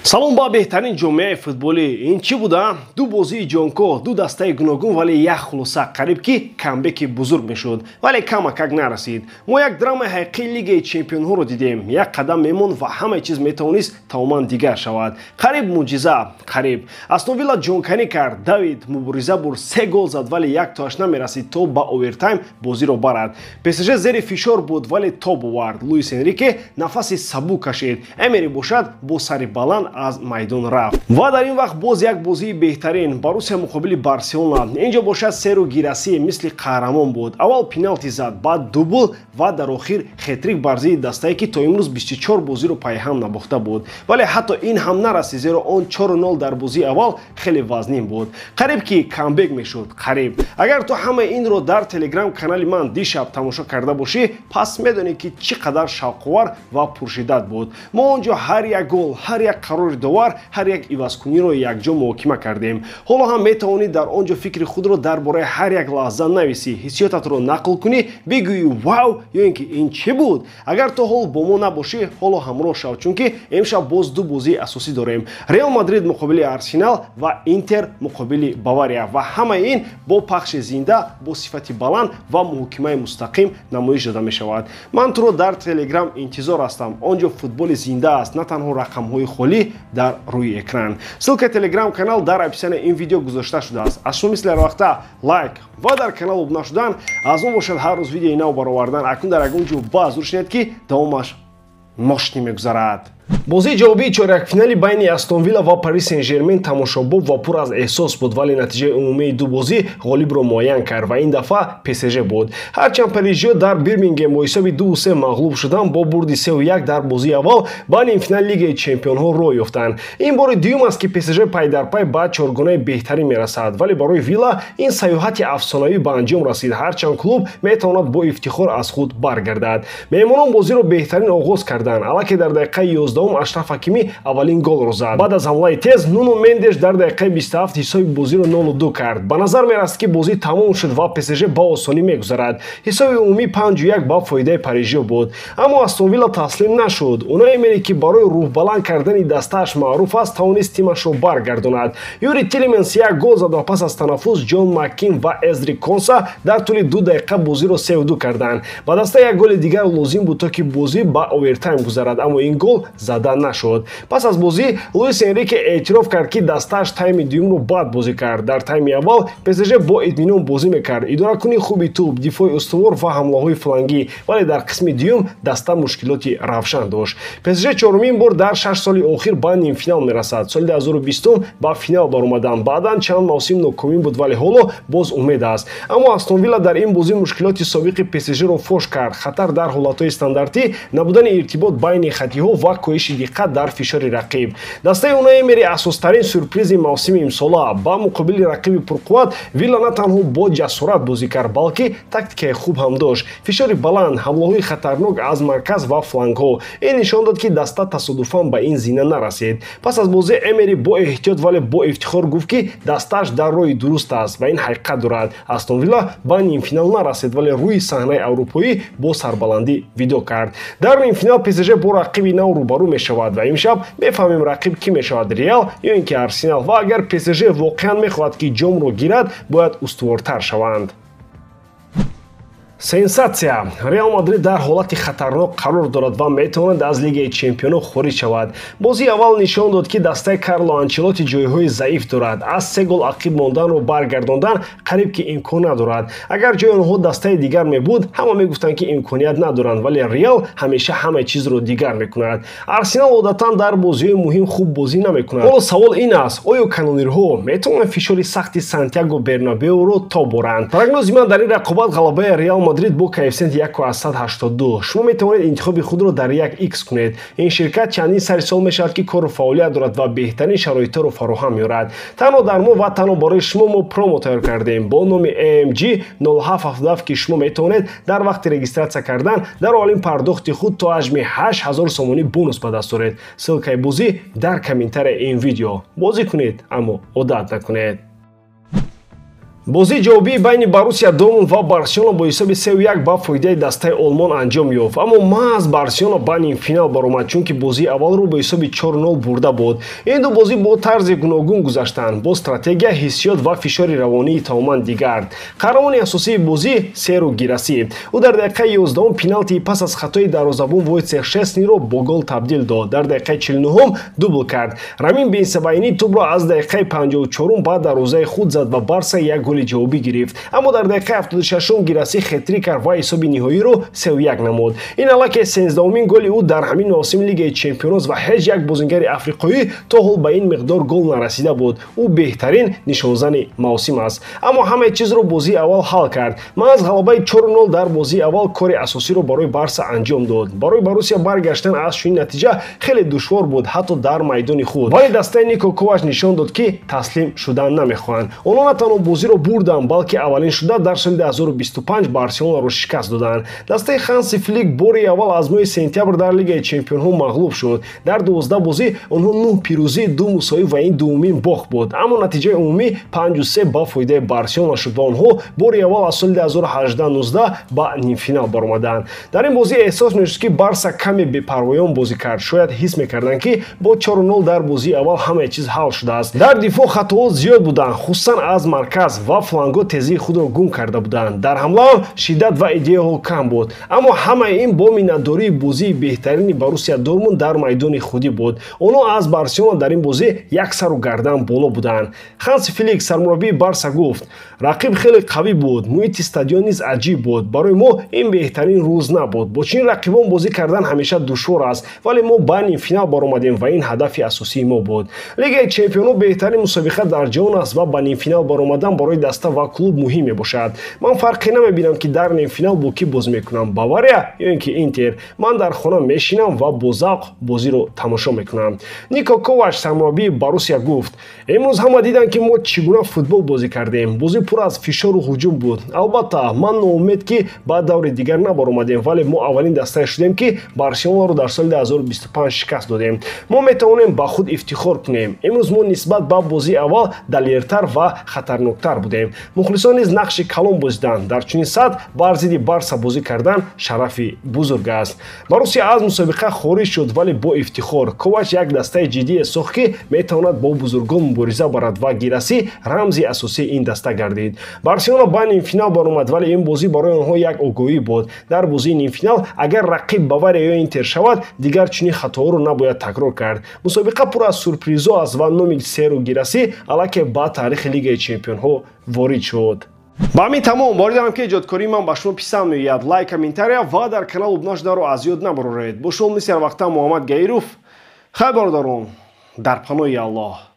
салом ба беҳтарин ҷомеаи футболӣ. Ин чӣ буда? Ду бозии ҷонкоҳ, ду дастаи гуногун, вале як хулоса Қариб ки камбеки бузург мешуд, вале камакак нарасид. Мо як драмаи ҳақиқии Лигаи Чемпионҳоро дидем. Як қадам мемонд ва ҳамаи чиз метавонист тамоман дигар шавад. Қариб мӯъҷиза. Қариб Астон Вилла ҷонканӣ кард. Давид мубориза бурд, 3 гол зад, вале яктоаш намерасид то ба овертайм бозиро барад. ПСЖ зери фишор буд, вале тоб овард. Луис Энрике нафаси сабук кашид. Эмери бошад бо сари баланд аз майдон рафт. Ва дар ин вақт боз як бозии беҳтарин Боруссия муқобили Барселона. Инҷо бошад серу гирасӣ мисли қаҳрамон буд. Аввал пеналти зад, баъд дубл ва дар охир хетрик бар зидди дастае ки то имрӯз 24 бозиро пайҳам набохта буд. Вале ҳатто ин ҳам нарасид, зеро он 4-0 дар бозии аввал хеле вазнин буд. Қариб ки камбек мешуд. Қариб агар ту ҳамаи инро дар телеграм канали ман дишаб тамошо карда бошӣ, пас медонӣ ки чӣ қадар шавқовар ва пуршиддат буд. Мо онҷо ҳар як гол, ҳар як қарори довар, ҳар як ивазкуниро якҷо муҳокима кардем. Ҳоло ҳам метавонӣ дар онҷо фикри худро дар бораи ҳар як лаҳза нависӣ, ҳиссиётатро нақл кунӣ, бигӯӣ вау ё ин ки ин чӣ буд. Агар то ҳол бо мо набошӣ, ҳоло ҳамроҳ шав, чунки имшаб боз ду бозии асосӣ дорем. Реал Мадрид муқобили Арсенал ва Интер муқобили Бавария, ва ҳамаи ин бо пахши зинда, бо сифати баланд ва муҳокимаи мустақим намоиш дода мешавад. Ман туро дар телеграм интизор ҳастам. Онҷо футболи зинда аст, на танҳо рақамҳои холӣ дар рӯи экран. Ссилкаи телеграм канал дар описиони ин видео гузошта шудааст. Аз шумо мисли ҳар вақта лайк ва дар канал обуна шудан аз он бошад ҳар рӯз видеои нав баровардан. Акнун дар ягон ҷо ба зур шинед ки давомаш мошти мегузарад. бозии ҷавобии чорякфинали байни Астон Вилла ва Пари Сен-Жермен тамошобоб ва пур аз эҳсос буд, вале натиҷаи умумии ду бозӣ ғолибро муайян кард ва ин дафъа ПСЖ буд. Ҳарчанд парижиё дар Бирмингем бо ҳисоби 2-3 мағлуб шуданд, бо бурди 3-1 дар бозии аввал ба нимфинали Лигаи Чемпионҳо роҳ ёфтанд. Ин бори дуюм аст ки ПСЖ пай дар пай ба чоргонаи беҳтарин мерасад, вале барои Вилла ин саёҳати афсонавӣ ба анҷом расид. Ҳарчанд клуб метавонад бо ифтихор аз худ баргардад. Меҳмонон бозиро беҳтарин оғоз карданд. Аллакай дар дақиқаи 11 Ашраф Ҳакимӣ аввалин голро зад. Баъд аз ҳамлаи тез Нуно Мендеш дар дақиқаи 27 ҳисоби бозиро 0-2 кард. Ба назар мерасад ки бозӣ тамом шуд ва ПСЖ ба осонӣ мегузарад. Ҳисоби умумӣ 5-1 ба фоидаи парижиё буд. Аммо Астон Вилла таслим нашуд. Унаи Эмери ки барои рӯҳбаланд кардани дастааш маъруф аст, тавонист тимашро баргардонад. Юри Тилеманс як гол зад ва пас аз танаффус Ҷон Маккин ва Эзри Конса дар тӯли 2 дақиқа бозиро 3-2 карданд. Ба даста як голи дигар лозим буд то ки бозӣ ба овертайм гузарад, аммо ин гол зада нашуд. Пас аз бозӣ Луис Энрике эътироф кард ки дастааш тайми дуюмро бад бозӣ кард. Дар тайми аввал ПСЖ бо итминон бозӣ мекард, идоракунии хуби тӯб, дифои устувор ва ҳамлаҳои флангӣ, вале дар қисми дуюм даста мушкилоти равшан дошт. ПСЖ чорумин бор дар 6 соли охир ба нимфинал мерасад. Соли 2020 ба финал баромаданд. Баъдан чанд мавсим нокомӣ буд, вале ҳоло боз умед аст. Аммо Астон Вилла дар ин бозӣ мушкилоти собиқи ПСЖро фош кард. Хатар дар ҳолатҳои стандартӣ, набудани иртибот байни хатиҳо ва коҳиши диққат дар фишори рақиб. Дастаи Унаи Эмери асостарин сюрпризи мавсими имсола. Ба муқобили рақиби пурқувват Вилла на танҳо бо ҷасорат бозӣ кард, балки тактикаи хуб ҳам дошт. Фишори баланд, ҳамлаҳои хатарнок аз марказ ва флангҳо. Ин нишон дод ки даста тасодуфан ба ин зина нарасид. Пас аз бозӣ Эмери бо эҳтиёт вале бо ифтихор гуфт ки дастааш дар роҳи дуруст аст ва ин ҳақиқат дорад. Астон Вилла ба нимфинал нарасид, вале рӯи саҳнаи аврупоӣ бо сарбаландӣ видо кард. Дар нимфинал ПСЖ бо рақиби нав рӯбарӯ мешавад ва имшаб мефаҳмем рақиб кӣ мешавад, Реал ё ин ки Арсенал. Ва агар ПСЖ воқеан мехоҳад ки ҷомро гирад, бояд устувортар шаванд. Сенсатсия. Реал Мадрид дар ҳолати хатарнок қарор дорад ва метавонад аз Лигаи Чемпионҳо хориҷ шавад. Бозии аввал нишон дод ки дастаи Карло Анчелоти ҷойҳои заиф дорад. Аз 3 гол ақиб монданро баргардондан қариб ки имкон надорад. Агар ҷои онҳо дастаи дигар мебуд, ҳама мегуфтанд ки имконият надоранд, вале Реал ҳамеша ҳамаи чизро дигар мекунад. Арсенал одатан дар бозиҳои муҳим хуб бозӣ намекунад. Ҳоло савол ин аст, оё канонирҳо метавонанд фишори сахти Сантьяго Бернабеуро тоборанд? Прогнози ман дар ин рақобат ғалабаи Реал Мадрид бо коэффициенти 1,82. Шумо метавонед интихоби худро дар 1x кунед. Ин ширкат чандин сари сол мешавад ки кору фаъолият дорад ва беҳтарин шароитро фароҳам меорад. Танҳо дар мо ва танҳо барои шумо мо промо тайёр кардем бо номи AMG 0777 ки шумо метавонед дар вақти регистратсия кардан дар олин пардохти худ то ҳаҷми 8000 сомонӣ бонус ба даст оред. Ссилкаи бозӣ дар комментарияи ин видео. Бозӣ кунед, аммо одат накунед. бозии ҷавобии байни Боруссия Дормунд ва Барселона бо ҳисоби 3-1 ба фоидаи дастаи Олмон анҷом ёфт. Аммо маҳз Барселона ба нимфинал баромад, чунки бозии аввалро бо ҳисоби 4-0 бурда буд. Ин ду бозӣ бо тарзи гуногун гузаштанд, бо стратегия, ҳиссиёт ва фишори равонии тамоман дигар. қаҳрамони асосии бозӣ Серу Гираси. ӯ дар дақиқаи 11 пеналтии пас аз хатои дарвозабон Войцех Шестниро бо гол табдил дод. Дар дақиқаи 49 дубл кард. Рамин Бенсабаини тӯбро аз дақиқаи 54 ба дарвозаи худ зад ва Барса як голи ҷавобӣ гирифт. Аммо дар дақиқаи 76 Гираси хетри кард ва ҳисоби ниҳоиро 3-1 намуд. ин аллакай 13-умин голи ӯ дар ҳамин мавсими Лигаи Чемпионос ва ҳеҷ як бозингари африқоӣ то ҳол ба ин миқдор гол нарасида буд. ӯ беҳтарин нишонзани мавсим аст. Аммо ҳамаи чизро бозии аввал ҳал кард. маҳз ғалабаи 4-0 дар бозии аввал кори асосиро барои Барса анҷом дод. барои Боруссия баргаштан аз чунин натиҷа хеле душвор буд, ҳатто дар майдони худ. вале дастаи Нико Ковач нишон дод, ки таслим шудан намехоҳанд. онҳо на танҳо бозиро бурданд, балки аввалин шуда дар соли 2025 Барселонаро шикаст доданд. дастаи Ханси Флик бори аввал аз моҳи сентябр дар Лигаи Чемпионҳо мағлуб шуд. дар 12 бозӣ онҳо 9 пирӯзӣ, 2 мусови ва ин дуввумин бохт буд. аммо натиҷаи умумӣ 5-3 ба фоидаи Барселона шуд ва онҳо бори аввал аз соли 2018-19 ба нимфинал баромаданд. дар ин бозӣ эҳсос мешуд, ки Барса каме бепарвоён бозӣ кард. шояд ҳис мекарданд, ки бо 4-0 дар бозии аввал ҳамаи чиз ҳал шудааст. дар дифоъ хатоот зиёд буданд, хусусан аз марказ ва фланго тезии худро гум карда буданд. дар ҳамла шиддат ва идеяҳо кам буд. аммо ҳамаи ин бо миннатдории бозии беҳтарини Боруссия Дормунд дар майдони худӣ буд. онҳо аз Барселона дар ин бозӣ як сару гардан боло буданд. Ханси Флик, сармураббии Барса, гуфт: рақиб хеле қавӣ буд, муҳити стадион низ аҷиб буд. барои мо ин беҳтарин рӯз набуд. бо чунин рақибон бозӣ кардан ҳамеша душвор аст, вале мо ба нимфинал баромадем ва ин ҳадафи асосии мо буд. Лигаи Чемпионҳо беҳтарин мусобиқа дар ҷаҳон аст ва ба нимфинал баромадан барои даста ва клуб муҳим мебошад. ман фарқе намебинам, ки дар нимфинал бо кӣ бозӣ мекунам, Бавария ё ин ки Интер. ман дар хона мешинам ва бо завқ бозиро тамошо мекунам. Нико Ковач, сармураббии Боруссия, гуфт: имрӯз ҳама диданд, ки мо чӣ гуна футбол бозӣ кардем. бозӣ пур аз фишору ҳуҷум буд. албатта ман ноумед, ки ба даври дигар набаромадем, вале мо аввалин дастае шудем, ки Барселонаро дар соли 2025 шикаст додем. мо метавонем ба худ ифтихор кунем. имрӯз мо нисбат ба бозии аввал далертар ва хатарноктар будем. мухлисон низ нақши калон бозиданд. дар чунин сатҳ бар зидди Барса бозӣ кардан шарафи бузург аст. Боруссия аз мусобиқа хориҷ шуд, вале бо ифтихор. Ковач як дастаи ҷиддие сохт, ки метавонад бо бузургон мубориза барад ва Гираси рамзи асосии ин даста гардид. Барселона ба нимфинал баромад, вале ин бозӣ барои онҳо як огоҳӣ буд. дар бозии нимфинал агар рақиб Бавария ё Интер шавад, дигар чунин хатоҳоро набояд такрор кард. мусобиқа пур аз сюрпризҳо аст ва номи Серу Гираси аллакай ба таърихи Лигаи Чемпионҳо ворид шуд. ба ҳамин тамом боридарам, ки эҷодкории ман ба шумо писанд меояд. лайк, комментария ва дар канал обуна шуданро аз ёд набароред. бо шумо мисли ҳар вақта Муҳаммад Гаиров. хайр бародарон, дар паноҳи Аллоҳ.